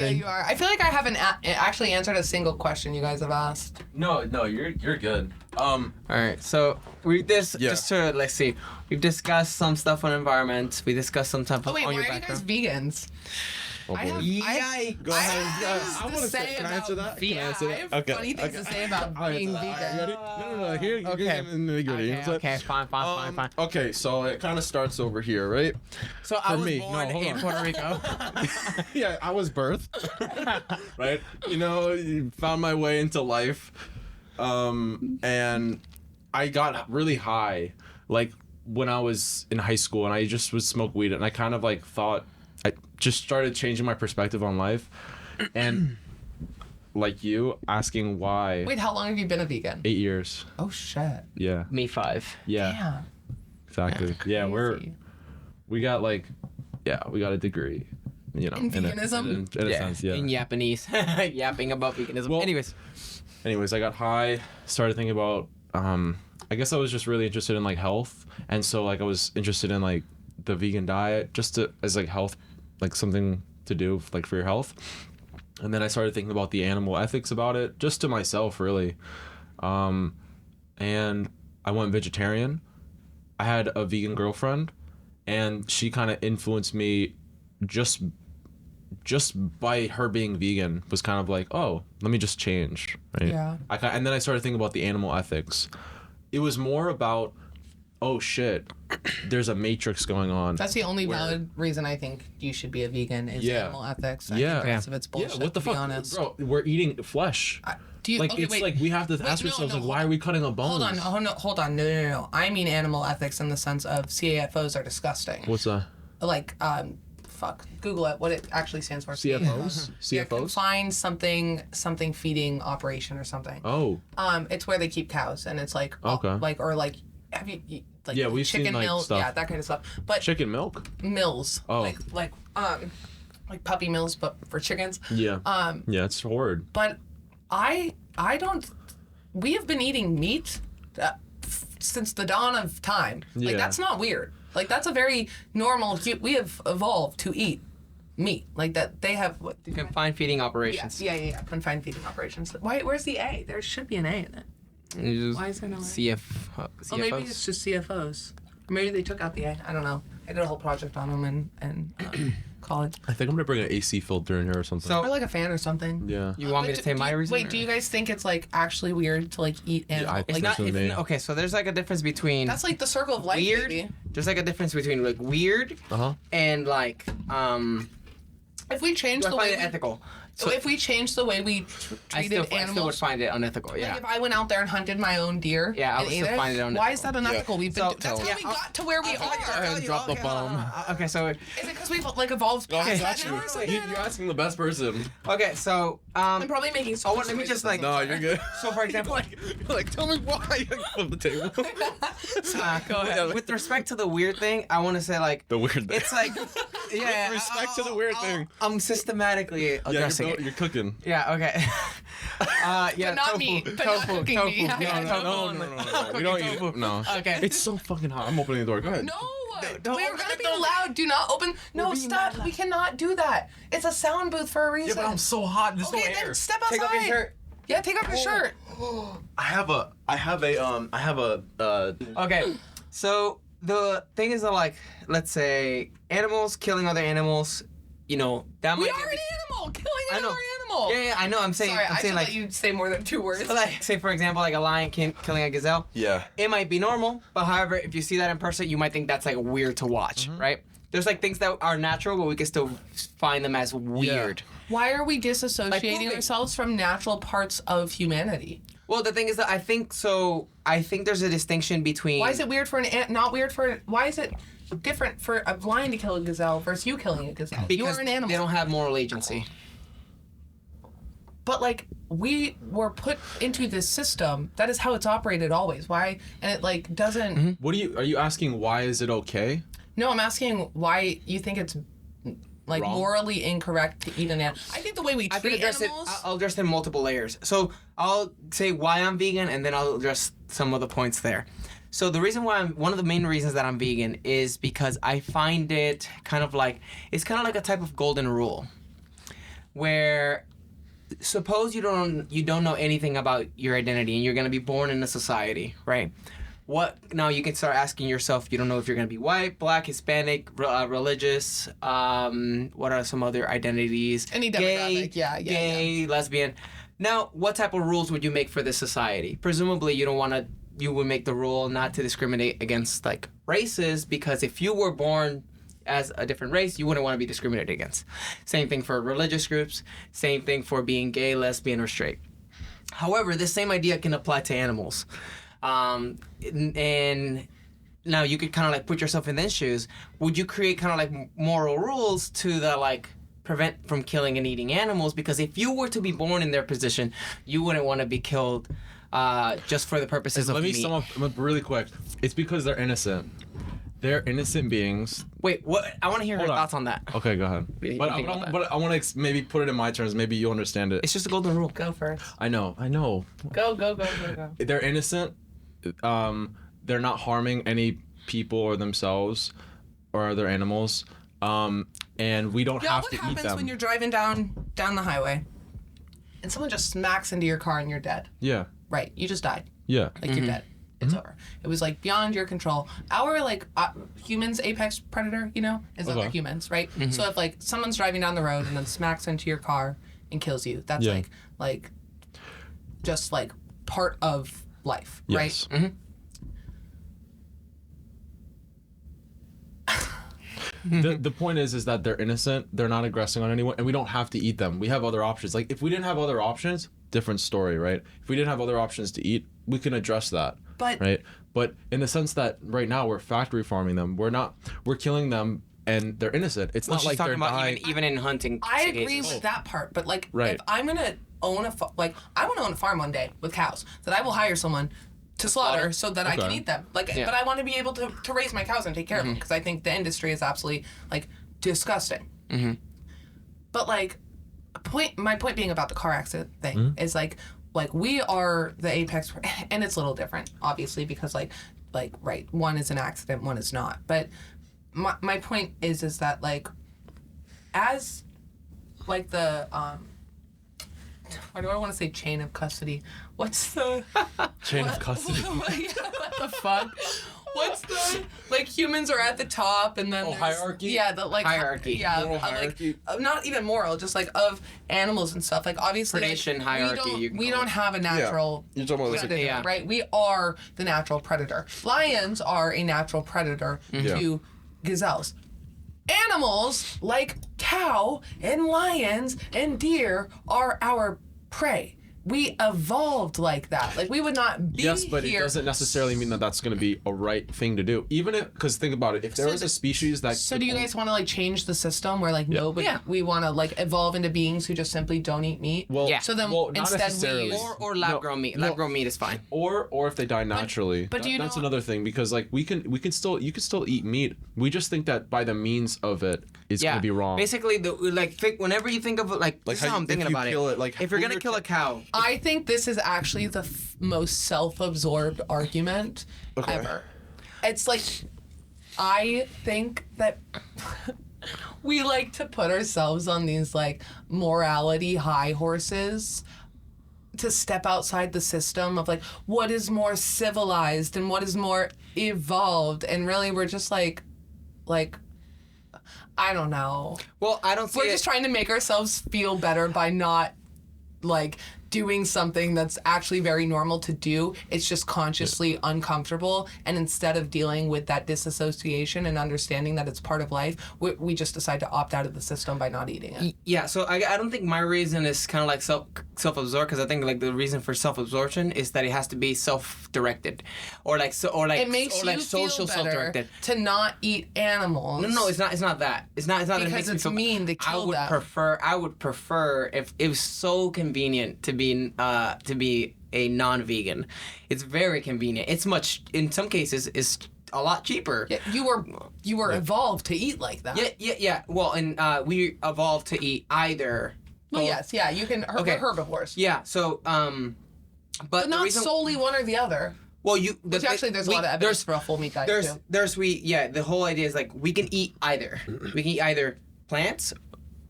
kidding. you are. I feel like I haven't actually answered a single question you guys have asked. No, you're good. All right, so just to let's see, we've discussed some stuff on environment. We discussed some stuff Oh wait, on why your are you guys background. vegans? Oh, I have, Yikes. Go I ahead. have I things wanna to say can I about answer that? Can I vegan. answer that? I have Okay, funny things okay. to say about All right, being all right, vegan. ready? No. Here, Okay. you're getting nitty-gritty. Okay, fine. Okay, so it kind of starts over here, right? So I For was me, born hold in on. Puerto Rico. Yeah, I was birthed, right? You found my way into life, and I got really high, like when I was in high school, and I just would smoke weed, and I kind of like thought, I just started changing my perspective on life, and like you asking why. Wait, how long have you been a vegan? 8 years. Oh shit. Yeah. Me 5. Yeah. Damn. Exactly. Yeah, Crazy. we got a degree, In veganism? In a sense, yeah. In Japanese. Yapping about veganism. Well- Anyways, I got high, started thinking about I guess I was just really interested in like health, and so like I was interested in like the vegan diet just as like health, like something to do like for your health. And then I started thinking about the animal ethics about it, just to myself really. And I went vegetarian. I had a vegan girlfriend, and she kind of influenced me just by her being vegan was kind of like, oh, let me just change, right? Yeah. And then I started thinking about the animal ethics. It was more about, oh shit, there's a matrix going on. That's the only valid reason I think you should be a vegan is Yeah. animal ethics. I Yeah. think the rest of it's bullshit. Yeah, what the to fuck, be honest. bro? We're eating flesh. Do you, Like okay, it's wait. like we have to ask no, ourselves no, like, why are we cutting a bone? Hold on. No. I mean animal ethics in the sense of CAFOs are disgusting. What's that? Like, fuck. Google it. What it actually stands for. CFOs? Yeah, CFOs? confined something feeding operation or something. Oh, It's where they keep cows, and it's like, Okay. have you like Yeah, we've chicken seen, like, milk, stuff. yeah, that kind of stuff. But chicken milk. mills, Oh. like puppy mills, but for chickens. Yeah. Yeah, it's horrid. But I don't. We have been eating meat since the dawn of time. Like Yeah. that's not weird. Like that's a very normal. We have evolved to eat meat. Like that they have what? confined feeding operations. Yeah. Confined feeding operations. Why? Where's the A? There should be an A in it. Why is there no A? CFOs. Oh, maybe it's just CFOs. Or maybe they took out the A. I don't know. I did a whole project on them in college. I think I'm gonna bring an AC filter in here or something. So- Or like a fan or something. yeah. You want me But to say my reason? Wait, do you guys think it's like actually weird to like eat animal? I like think Not, That's what I mean. okay, so there's like a difference between that's like the circle of life. weird. Baby. There's like a difference between like weird Uh-huh. and like If we change do I the find way it ethical? so if we change the way we I treated still would animals, find it unethical. Yeah. like if I went out there and hunted my own deer, Yeah, I and would ate still it, find it why is unethical. that unethical? We've been So- that's how yeah, we got to where we are. And drop the bomb. Okay, so Is it because we've like evolved? No, I past got that you. now? It's like, You're asking the best person. okay, so I'm probably making. oh, let me just like No, you're good. so for example, like, tell me why. Flip the table. go ahead. With respect to the weird thing, I want to say like The weird thing. it's like yeah. With respect to the weird thing. I'm systematically Yeah, addressing you're it. cooking. Yeah. Okay. Yeah. But not tofu, meat. But not tofu. cooking Tofu. meat. Yeah, Yeah, tofu. No. We don't eat it. No. Okay. It's so fucking hot. I'm opening the door. Go ahead. No, don't we're open gonna it, be don't- loud. Do not open. No, being stop. mad loud. We cannot do that. It's a sound booth for a Yeah, reason. but I'm so hot. There's okay, no air. then step outside. Take off your shirt. Yeah, take off your shirt. I have a. Okay. So the thing is that like, let's say animals killing other animals, you know, that We might are be- an animal, killing I know. another animal. Yeah, I know. I'm saying. Sorry, I'm I saying should like. let you say more than 2 words. Like, say for example, like a lion killing a gazelle. Yeah. It might be normal, but however, if you see that in person, you might think that's like weird to watch, right? There's like things that are natural, but we can still find them as weird. Why are we disassociating moving. ourselves from natural parts of humanity? Well, the thing is that I think there's a distinction between. Why is it weird for an ant? Not weird for. Why is it different for a lion to kill a gazelle versus you killing a gazelle? Because You're an animal. they don't have moral agency. But like we were put into this system. That is how it's operated always. Why? And it like doesn't. What are you asking? Why is it okay? No, I'm asking why you think it's like Wrong. morally incorrect to eat an animal. I think the way we I treat could address animals. it. I'll address it in multiple layers. So I'll say why I'm vegan, and then I'll address some of the points there. So the reason why one of the main reasons that I'm vegan is because I find it kind of like it's kind of like a type of golden rule. where suppose you don't know anything about your identity and you're going to be born in a society, right? What now you can start asking yourself, you don't know if you're going to be white, black, Hispanic, religious, what are some other identities? Any gay, demographic, gay, lesbian. Now, what type of rules would you make for this society? Presumably you would make the rule not to discriminate against like races, because if you were born as a different race, you wouldn't want to be discriminated against. Same thing for religious groups, same thing for being gay, lesbian, or straight. However, this same idea can apply to animals. And now you could kind of like put yourself in their shoes. Would you create kind of like moral rules to the like prevent from killing and eating animals? Because if you were to be born in their position, you wouldn't want to be killed just for the purposes of Let me meat. sum up really quick. It's because they're innocent. They're innocent beings. Wait, what? I want to hear your Hold on. thoughts on that. Okay, go ahead. do you But, think about that? but I want to maybe put it in my terms. Maybe you understand it. It's just a golden rule. Go first. I know. Go. They're innocent. They're not harming any people or themselves or other animals. And we don't Yeah, have what to eat happens them. when you're driving down the highway and someone just smacks into your car and you're dead? Yeah. Right, you just died. Yeah. Like you're dead. It's over. It was like beyond your control. Our like humans apex predator, is other Okay. humans, right? So if like someone's driving down the road and then smacks into your car and kills you, that's Yeah. like just like part of life, Yes. right? The point is that they're innocent. They're not aggressing on anyone, and we don't have to eat them. We have other options. Like if we didn't have other options, different story, right? If we didn't have other options to eat, we can address that. But Right, but in the sense that right now we're factory farming them, we're killing them, and they're innocent. It's Well, not she's like they're talking about dying. even in hunting. I agree cases. with that part, but like, Right. if I'm gonna own I want to own a farm one day with cows that I will hire someone to slaughter so that I can Okay. eat them. Like, Yeah. but I want to be able to raise my cows and take care of them because I think the industry is absolutely like disgusting. But like, my point being about the car accident thing is like we are the apex, and it's a little different, obviously, because like right, one is an accident, one is not. But my point is that like, as like the why do I want to say chain of custody? What's the Chain of custody. what the fuck? What's the like humans are at the top and then there's- hierarchy? Yeah, the like Hierarchy. Yeah, Moral like, hierarchy. not even moral, just like of animals and stuff. Like obviously, like, Predation hierarchy, you can We call don't it. have a natural You're talking about predator, Yeah. right? We are the natural predator. Lions are a natural predator to gazelles. Animals like cow and lions and deer are our prey. We evolved like that. Like we would not be Yes, but here. it doesn't necessarily mean that that's going to be a right thing to do. Even if, because think about it, if there was a species that. So do you guys want to like change the system where like nobody? Yeah. We want to like evolve into beings who just simply don't eat meat. Well, Yeah. So then well, not instead we necessarily. use. Or lab grown meat. Lab grown meat is fine. Or if they die naturally. but do you that's know- another thing, because like you can still eat meat. We just think that by the means of it, it's Yeah, gonna be wrong. Basically, whenever you think of it, like this is how I'm thinking about it. like If you're gonna kill a cow, I think this is actually the most self-absorbed argument ever. It's like, I think that we like to put ourselves on these like morality high horses to step outside the system of like what is more civilized and what is more evolved, and really we're just like I don't know. well, I don't see We're it. just trying to make ourselves feel better by not like doing something that's actually very normal to do. It's just consciously uncomfortable, and instead of dealing with that disassociation and understanding that it's part of life, we just decide to opt out of the system by not eating it. Yeah, so I don't think my reason is kind of like self-absorbed, because I think like the reason for self-absorption is that it has to be self-directed, or like It makes or like you social feel better self-directed. to not eat animals. No, it's not. It's not that. It's not that it Because makes me it's feel. mean to kill them. I would prefer if it was so convenient to be a non-vegan. It's very convenient. It's much, in some cases, is a lot cheaper. Yeah, you were evolved to eat like that. Yeah. Well, and we evolved to eat either. Well, yes, yeah, you can. Okay. We're herbivores. Yeah. So, but But the not reason, solely one or the other. well, Which actually, there's a lot of evidence for a full meat diet too. The whole idea is like we can eat either. We can eat either plants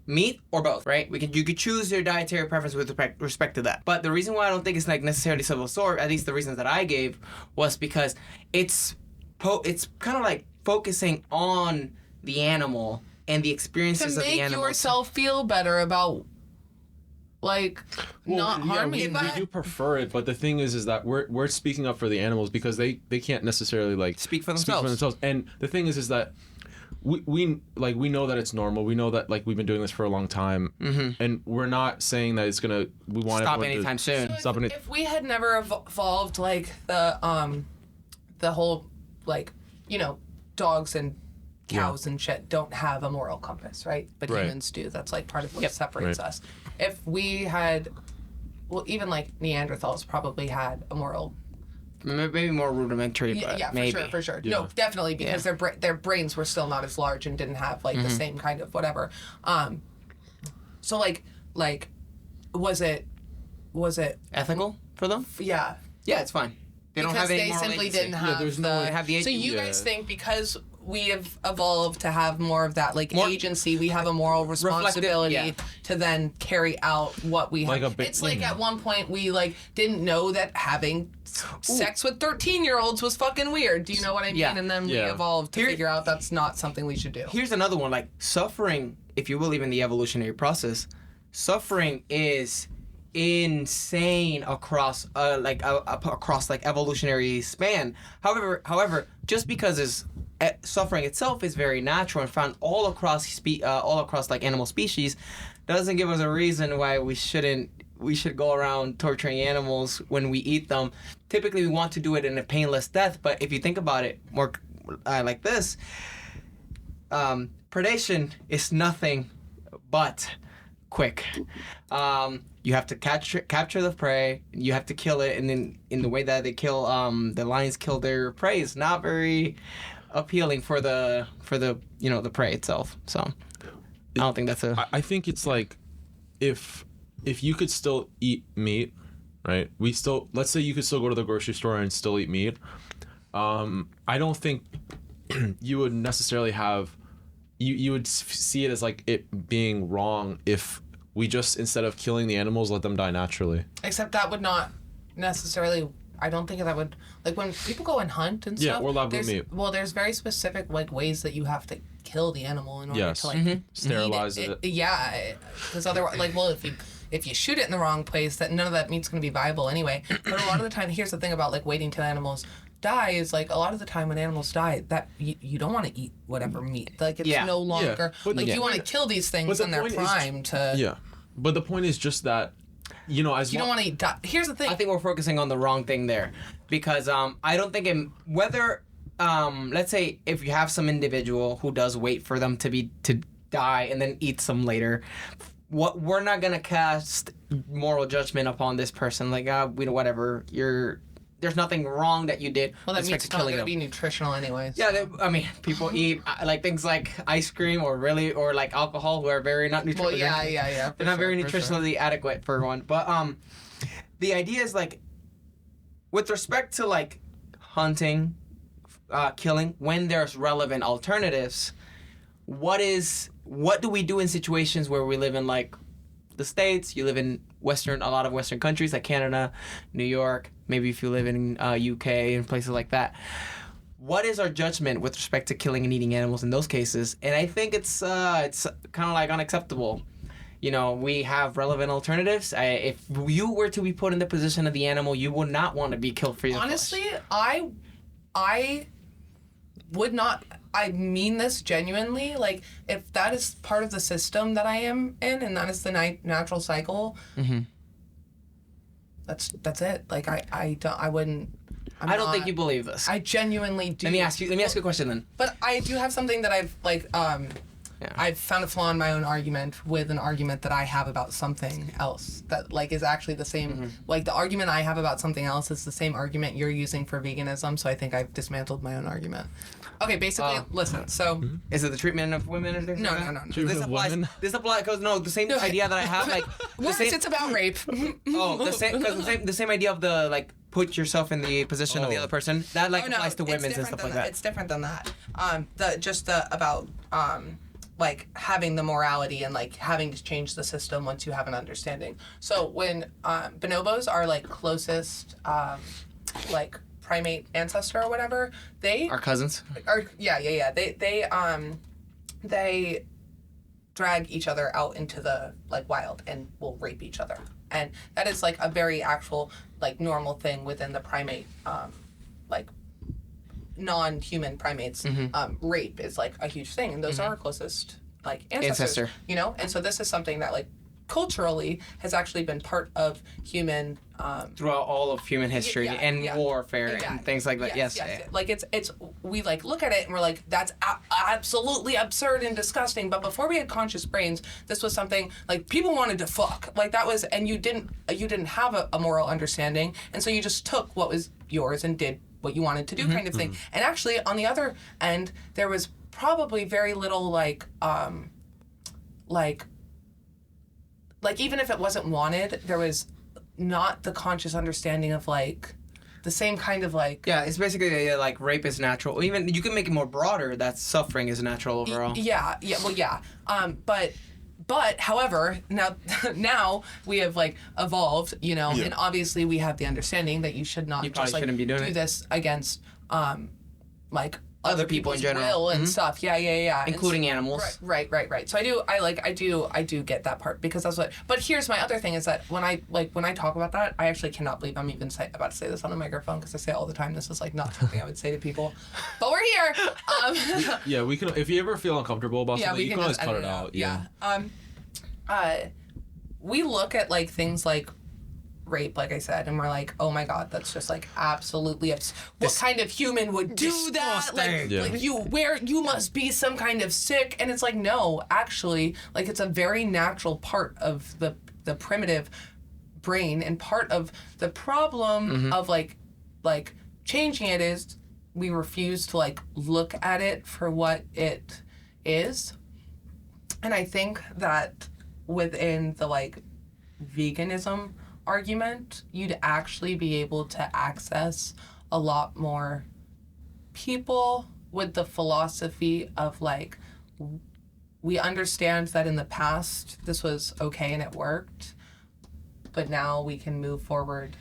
meat or both, right? You could choose your dietary preference with respect to that. But the reason why I don't think it's like necessarily self-absorbed, at least the reasons that I gave, was because it's kind of like focusing on the animal and the experiences to of the make animal. yourself feel better about not harming we it. do prefer it, but the thing is that we're speaking up for the animals because they can't necessarily like Speak for themselves. And the thing is that we know that it's normal. We know that like we've been doing this for a long time, and we're not saying that it's gonna Stop anytime soon. If we had never evolved like the whole like dogs and cows and shit don't have a moral compass, right? But Right. humans do. That's like part of what separates Right. us. If we had, well, even like Neanderthals probably had a moral. Maybe more rudimentary, but Yeah, maybe. for sure. No, definitely, because Yeah. their brains were still not as large and didn't have like the same kind of whatever. So like was it Ethical for them? yeah. Yeah, it's fine. They don't Because have any they moral simply agency. didn't have there's the. no- They have the So you yeah. guys think because we have evolved to have more of that like More- agency, we have a moral responsibility yeah. to then carry out what we have. Like a big It's like thing. at one point we like didn't know that having sex with 13-year-olds was fucking weird. Do you know what I mean? Yeah. And then we Yeah. evolved to figure out that's not something we should do. Here's another one, like suffering, if you believe in the evolutionary process, suffering is insane across across like evolutionary span. However, just because suffering itself is very natural and found all across like animal species, doesn't give us a reason why we should go around torturing animals when we eat them. Typically, we want to do it in a painless death, but if you think about it more like this, predation is nothing but quick. You have to capture the prey. You have to kill it, and then in the way that they kill the lions kill their prey is not very appealing for the the prey itself. So I don't think that's I think it's like if you could still eat meat, right? Let's say you could still go to the grocery store and still eat meat. I don't think you would necessarily have you would see it as like it being wrong if we just, instead of killing the animals, let them die naturally. Except that would not necessarily. I don't think that would, like, when people go and hunt and Yeah, stuff. or lab there's, meat. well, there's very specific like ways that you have to kill the animal in order Yes. to like Sterilize eat it. Yeah, because otherwise, like, well, if you shoot it in the wrong place, that none of that meat's going to be viable anyway. But a lot of the time, here's the thing about like waiting till animals die is like a lot of the time when animals die, that you don't want to eat whatever meat. Like it's no longer But like the you want to point- kill these things but the in their point is- prime to. Yeah, but the point is just that, as You don't want to eat. Here's the thing. I think we're focusing on the wrong thing there, because I don't think whether let's say if you have some individual who does wait for them to die and then eats them later, we're not gonna cast moral judgment upon this person like whatever there's nothing wrong that you did. well, that with respect meat's to not killing going to them. be nutritional anyways. Yeah, I mean, people eat like things like ice cream or like alcohol, who are very not nutritional. Well, yeah. They're not very nutritionally adequate for one. But the idea is like, with respect to like hunting, killing, when there's relevant alternatives, what do we do in situations where we live in like the States? You live in a lot of Western countries like Canada, New York. Maybe if you live in UK and places like that. What is our judgment with respect to killing and eating animals in those cases? And I think it's kind of like unacceptable. We have relevant alternatives. If you were to be put in the position of the animal, you would not want to be killed for your Honestly, flesh. I would not. I mean this genuinely. Like, if that is part of the system that I am in, and that is the natural cycle, that's it. Like, I wouldn't. I don't think you believe this. I genuinely do. Let me ask you a question then. But I do have something that I've like. I've found a flaw in my own argument with an argument that I have about something else that like is actually the same. Like the argument I have about something else is the same argument you're using for veganism. So I think I've dismantled my own argument. Okay, basically, listen. So Is it the treatment of women or things No, like no, that? no, no. Treatment of women? This applies because the same idea that I have like worse, it's about rape. the same idea of the like put yourself in the position of the other person that like applies to women's and stuff like that. It's different than that. About like having the morality and like having to change the system once you have an understanding. So when bonobos are like closest like primate ancestor or whatever, they Our cousins. are they drag each other out into the like wild and will rape each other, and that is like a very actual like normal thing within the primate like non-human primates. Rape is like a huge thing, and those are our closest like ancestors, you know. And so this is something that like culturally has actually been part of human Throughout all of human history and warfare Exactly. and things like that. Yes. Like it's we like look at it and we're like, that's absolutely absurd and disgusting. But before we had conscious brains, this was something like people wanted to fuck. Like that was, and you didn't have a moral understanding, and so you just took what was yours and did what you wanted to do, kind of thing. And actually, on the other end, there was probably very little like even if it wasn't wanted, there was not the conscious understanding of like the same kind of like Yeah, it's basically like rape is natural. Even you can make it more broader that suffering is natural overall. But however, now we have like evolved, you know, and obviously we have the understanding that you should not just like shouldn't be doing do it. this against like Other people in people's general. will and stuff. Yeah. Including animals. Right. So I do get that part, because that's what. But here's my other thing is that when I talk about that, I actually cannot believe I'm even about to say this on a microphone, because I say it all the time. This is like not something I would say to people, but we're here. Yeah, we can. If you ever feel uncomfortable about something, you can always cut it out. Yeah. We look at like things like rape, like I said, and we're like, oh my god, that's just like absolutely what kind of human would do that? Like, like you must be some kind of sick. And it's like, no, actually, like it's a very natural part of the primitive brain, and part of the problem of like changing it is we refuse to like look at it for what it is. And I think that within the like veganism argument, you'd actually be able to access a lot more people with the philosophy of like, we understand that in the past this was okay and it worked, but now we can move forward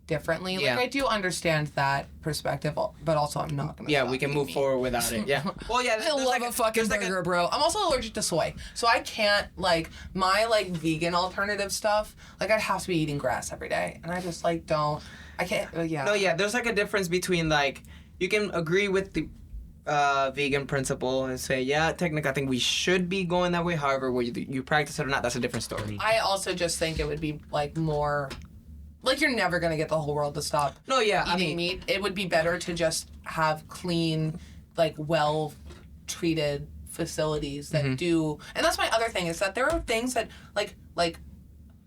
differently. Yeah. Like I do understand that perspective, but also I'm not gonna. Yeah, stop we can eating move meat. forward without it. Yeah. Well, yeah. I love a fucking burger, bro. I'm also allergic to soy, so I can't like my like vegan alternative stuff. Like I'd have to be eating grass every day, and I just like don't. I can't. Yeah. No, yeah. There's like a difference between like you can agree with the vegan principle and say, yeah, technically I think we should be going that way. However, whether you practice it or not, that's a different story. I also just think it would be like more. Like, you're never going to get the whole world to stop eating meat. It would be better to just have clean, like, well-treated facilities that do... And that's my other thing, is that there are things that, like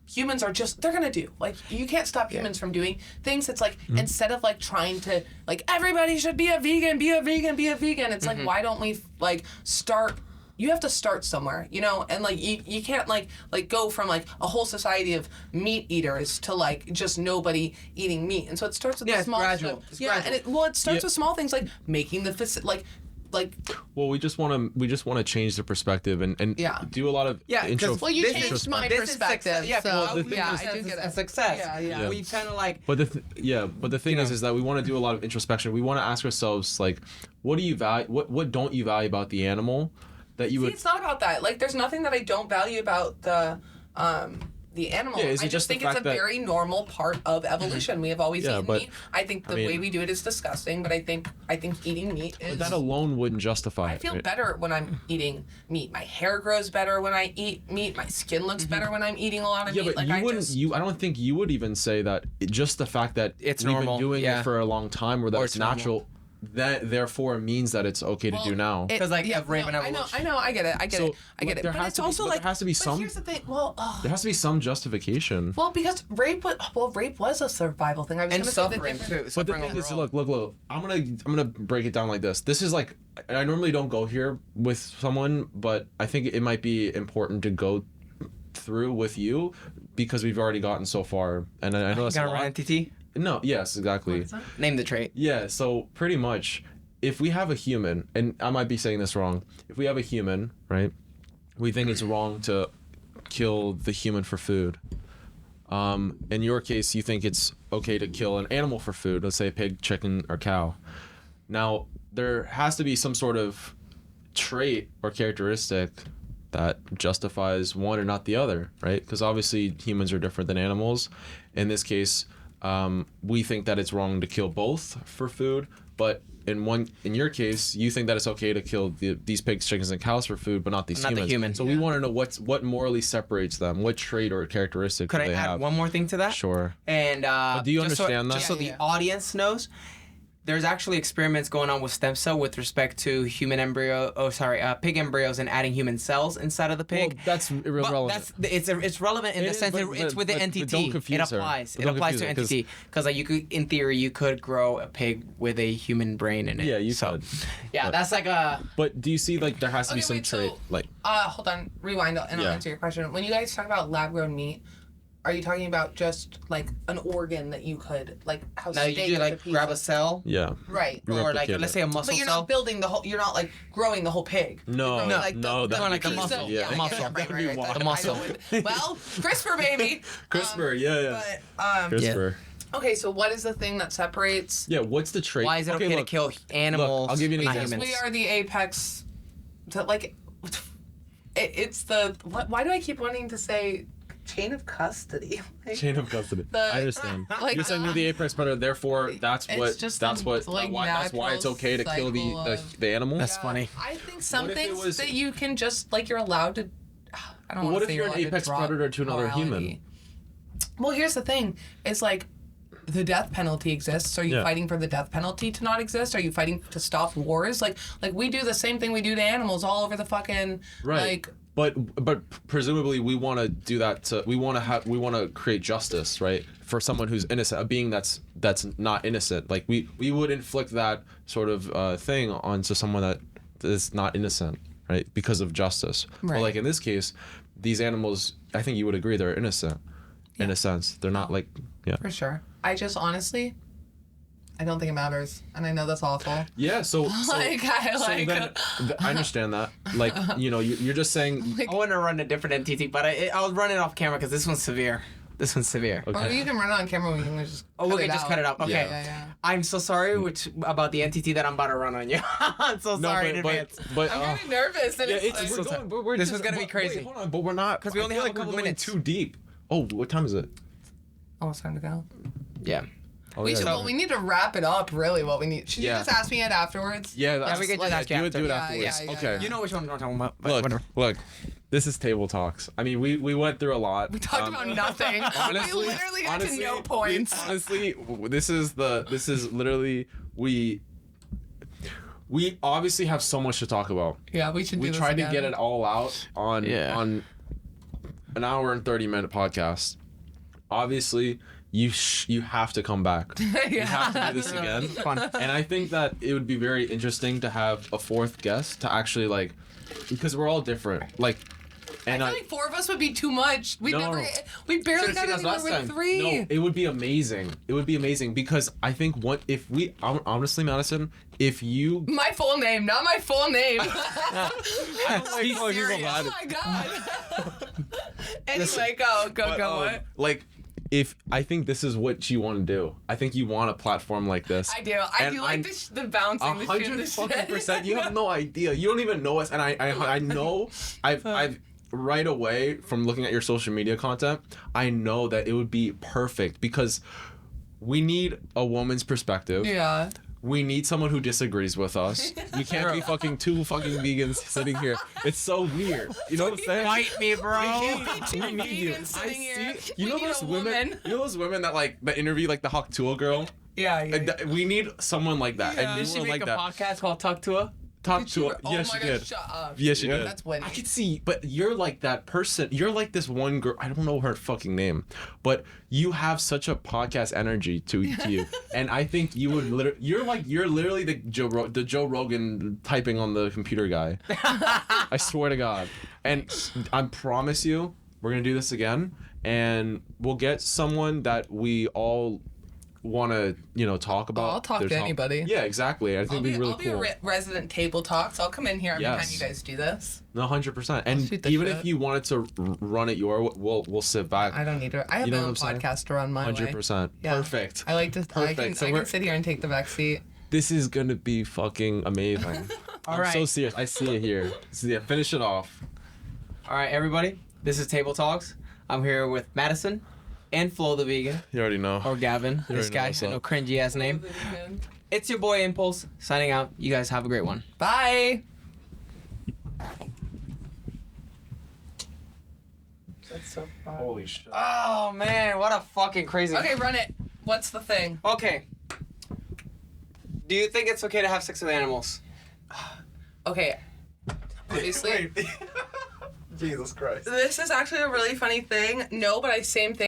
humans are just... They're going to do. Like, you can't stop humans from doing things. It's like, instead of, like, trying to... Like, everybody should be a vegan. It's like, why don't we, like, start... You have to start somewhere, you know, and like you can't like go from like a whole society of meat eaters to like just nobody eating meat, and so it starts with the small gradual. stuff. It's yeah, gradual. and it starts with small things like making the like. Well, we just want to change the perspective and do a lot of intro. Well, you This changed is- my this is perspective. success. Yeah, so well, the thing yeah, is- I do get a it. success. Yeah. We kind of like. But the thing is that we want to do a lot of introspection. We want to ask ourselves like, what do you value? What don't you value about the animal that you See, would? it's not about that. Like, there's nothing that I don't value about the animal. Yeah, is it I just just the think it's a fact that- very normal part of evolution. We have always Yeah, eaten but, meat. I think the way we do it is disgusting, but I think eating meat is. That alone wouldn't justify I it. feel right? better when I'm eating meat. My hair grows better when I eat meat. My skin looks better when I'm eating a lot of Yeah, meat. but Like you wouldn't. I don't think you would even say that. Just the fact that It's we've normal, been doing yeah. it for a long time, or that Or it's it's normal. natural, that therefore means that it's okay to do now. Because, like, of rape and I know. I get it. I get So, it. but there But has it's to be- also but there like. has to be but some- Here's the thing. Well. There has to be some justification. Well, because rape was a survival thing. I was And gonna say the suffering difference- too. But the Suffering thing is, overall. look. I'm gonna break it down like this. This is like, I normally don't go here with someone, but I think it might be important to go through with you because we've already gotten so far, and I know that's a Got a lot. TT? No, yes, exactly. Name the trait. Yeah, so pretty much, if we have a human, and I might be saying this wrong, if we have a human, right, we think it's wrong to kill the human for food. In your case, you think it's okay to kill an animal for food, let's say a pig, chicken, or cow. Now, there has to be some sort of trait or characteristic that justifies one or not the other, right? Because obviously humans are different than animals. In this case, we think that it's wrong to kill both for food, but in your case, you think that it's okay to kill these pigs, chickens, and cows for food, but not these humans. The human. So we want to know what morally separates them. What trait or characteristic Could do I they add have? one more thing to that? Sure. And do you just understand that? Just so Yeah, the yeah. audience knows, there's actually experiments going on with stem cell with respect to pig embryos and adding human cells inside of the Well, pig. that's But irrelevant. it's relevant in It the is, sense that but- it's with the but entity. don't It confuse her. applies. But It don't applies to confuse her, 'cause- entity because like in theory, you could grow a pig with a human brain in it. Yeah, you so, could. Yeah, But- that's like a. But do you see like there has to be Okay, some wait, trait so- like Hold on, rewind, and I'll Yeah. answer your question. When you guys talk about lab-grown meat, are you talking about just like an organ that you could like how Now you steak could is a like piece grab a of- cell, yeah. right? You or like replicate let's it. say a muscle But you're cell. not building the whole. You're not like growing the whole pig. No, You're growing, like, no, the, that'd be like the piece muscle. of- Yeah. The muscle. right, That would be right, wild. right. The muscle. I would- well, CRISPR baby. CRISPR, yeah. But CRISPR. okay, so what is the thing that separates? Yeah, what's the trait? Why is it okay to look, kill animals? Look, I'll give you an not example. humans? We are the apex. To like, it's the. Why do I keep wanting to say chain of custody? Like, Chain of custody. The- I understand. like, You're saying you're the apex predator, therefore that's It's what just that's a, what like, that's why it's natural okay to kill cycle of- the animal. That's funny. I think some What if it things was- that you can just like you're allowed to. I don't What want if to say you're an allowed to apex drop predator to another human? morality. Well, here's the thing: it's like the death penalty exists. Are you Yeah. fighting for the death penalty to not exist? Are you fighting to stop wars? Like we do the same thing we do to animals all over the fucking Right. like. But presumably we want to do that we want to create justice, right? For someone who's innocent, a being that's not innocent. Like we would inflict that sort of thing onto someone that is not innocent, right? Because of justice. But Right. like in this case, these animals, I think you would agree they're innocent in a sense. They're not like For sure. I just honestly, I don't think it matters, and I know that's awful. Yeah, so Like, I like- I understand that. Like, you know, you're just saying I want to run a different NTT, but I'll run it off camera because this one's severe. This one's severe. Or you can run it on camera. We can just. Oh, we can just cut it out. Okay. Yeah. I'm so sorry about the NTT that I'm about to run on you. I'm so sorry in advance. but I'm getting nervous, and yeah, it's, it's like, we're going, we're This just, was gonna be but- crazy. Wait, hold on, but we're not 'Cause we only I feel have a couple we're going minutes. too deep. Oh, what time is it? almost time to go. Yeah. Oh, We yeah. should. Well, we need to wrap it up. Really, what we need. Should Yeah. you just ask me it afterwards? Yeah, we can just ask you do it after. do it Yeah, afterwards. yeah, Okay. yeah. You know which one I'm talking about. But Look, whatever. look. This is table talks. I mean, we went through a lot. We talked about nothing. Honestly, we literally got honestly, to no points. Honestly, this is literally we obviously have so much to talk about. Yeah, we should. We do this tried to again. get it all out on Yeah. on an hour and 30-minute podcast. Obviously, you have to come back. You have to do this again. Fun. And I think that it would be very interesting to have a fourth guest to actually like, because we're all different. Like, and I feel like 4 of us would be too much. We No. never. We barely Should've got seen us anywhere last with time. 3. no, it would be amazing. It would be amazing because I think honestly, Madison, if you My full name, not my full name. I don't like calling people Serious. Madison. Oh my god. Anyway, go. But, What? like, if I think this is what you want to do, I think you want a platform like this. I do. I And do like the bouncing, the shooting, the shit. 100%. You have no idea. You don't even know us, and I know I've right away from looking at your social media content, I know that it would be perfect because we need a woman's perspective. Yeah. We need someone who disagrees with us. We can't be fucking two fucking vegans sitting here. It's so weird. You know what I'm saying? Fight me, bro. Two We need you. vegans sitting here. You We know need those a women? woman. You know those women that interview like the Haktua girl? Yeah. Like, we need someone like that. Yeah. And Did you she were make like a that. podcast called Talk to Her? Talk to her. Oh Yes, my she God, did. shut up. Yes, she did. That's winning. I could see, but you're like that person. You're like this one girl. I don't know her fucking name, but you have such a podcast energy to you, and I think you would literally. You're literally the Joe Rogan typing on the computer guy. I swear to God, and I promise you, we're gonna do this again, and we'll get someone that we all want to, talk about. I'll talk their to anybody. Yeah, exactly. I think it'd be really I'll be cool. a resident table talks. I'll come in here every time Yes. you guys do this. No, 100%. And shoot the even shit. if you wanted to run it we'll sit back. I don't need to. I have You know my what own I'm saying? podcast to run my way. 100%. Yeah. Perfect. I like to. I Perfect. So can we're- sit here and take the back seat. This is gonna be fucking amazing. All I'm right. so serious. I see it here. So yeah, finish it off. All right, everybody. This is Table Talks. I'm here with Madison and Flo the Vegan, You already know. or Gavin. This already know guy, what's no up. cringy ass name. It's your boy Impulse signing out. You guys have a great one. Bye. That's so fun. Holy shit. Oh man, what a fucking crazy. Okay, run it. What's the thing? Okay. Do you think it's okay to have sex with animals? Okay. Obviously, Jesus Christ. this is actually a really funny thing. No, but I same thing.